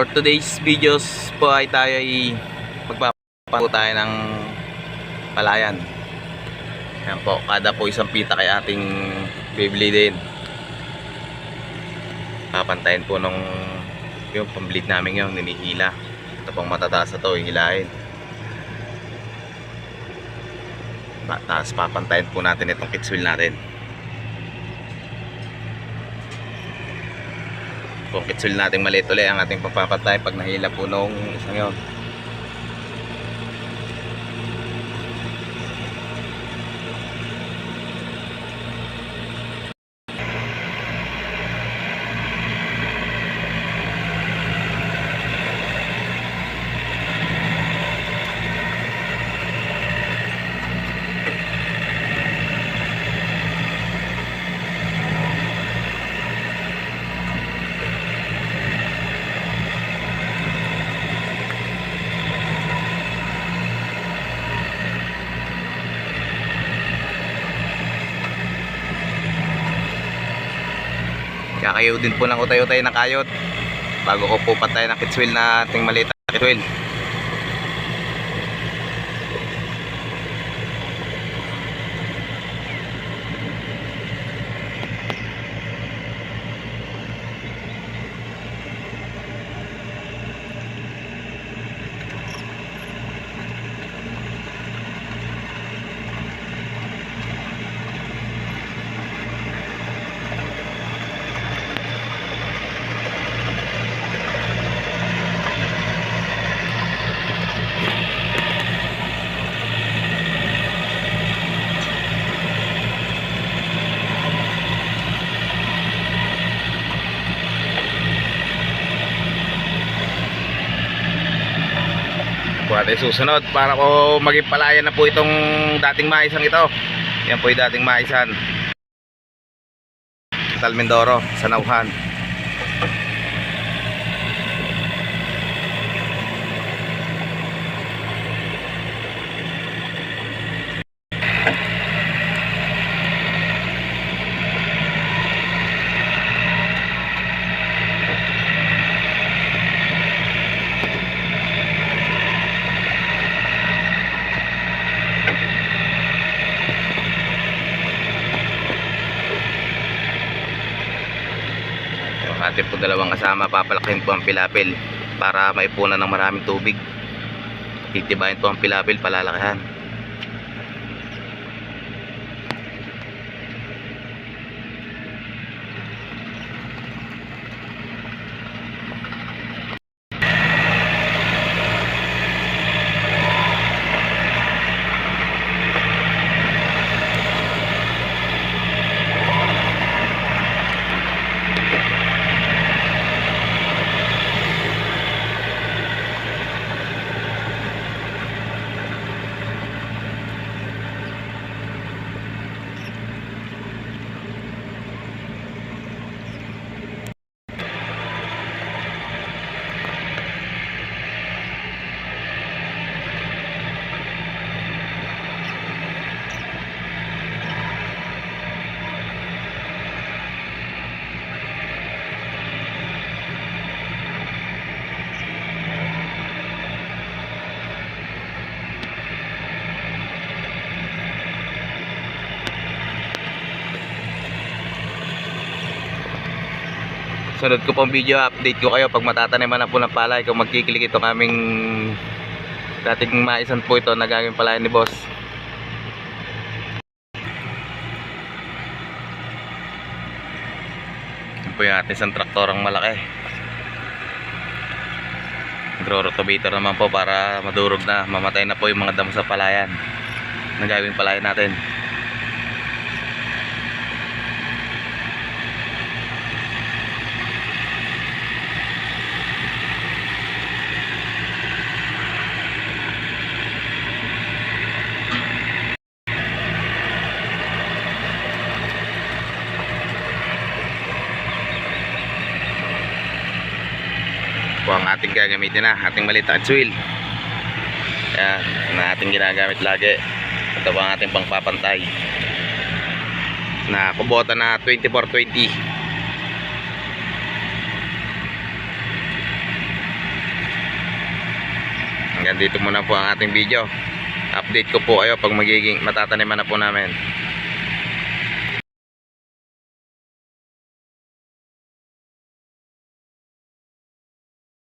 For today's videos po ay tayo ay magpapapo tayo ng palayan. Ayan po, kada po isang pita kay ating bibili din. Papantayin po nung yung pambleed namin yung ninihila. Ito pong matataas na to, hihilahin. Tapos papantayin po natin itong kids wheel natin. Kung kids wheel natin maliit ulit ang ating papapantay pag nahila po nung isang yun. Kakayo din po ng utay-utay ng kayot bago ko po patay ng kids wheel na ating maliit na kids wheel. At susunod para ko maging palayan na po itong dating maisang ito. Yan po yung dating maisan Talmendoro sa Nauhan. Atin po dalawang kasama, papalakin po ang pilapil para maipunan ng maraming tubig. Titibayin po ang pilapil, palalakihan. Sunod ko pong video, update ko kayo pag matataniman na po ng palay, kung magkikilig ito kaming dating maisan po ito na gagawing palayan ni boss. Yan po yung ating isang traktorang malaki. Nagro-rotovator naman po para madurog na, mamatay na po yung mga damo sa palayan na gagawing palayan natin. Po ang ating gagamitin na ating maliit na kids wheel. Yan na ating ginagamit lagi. Ito po ang ating pangpapantay na Kubota na 2420. dito muna po ang ating video. Update ko po kayo pag magiging matataniman na po namin.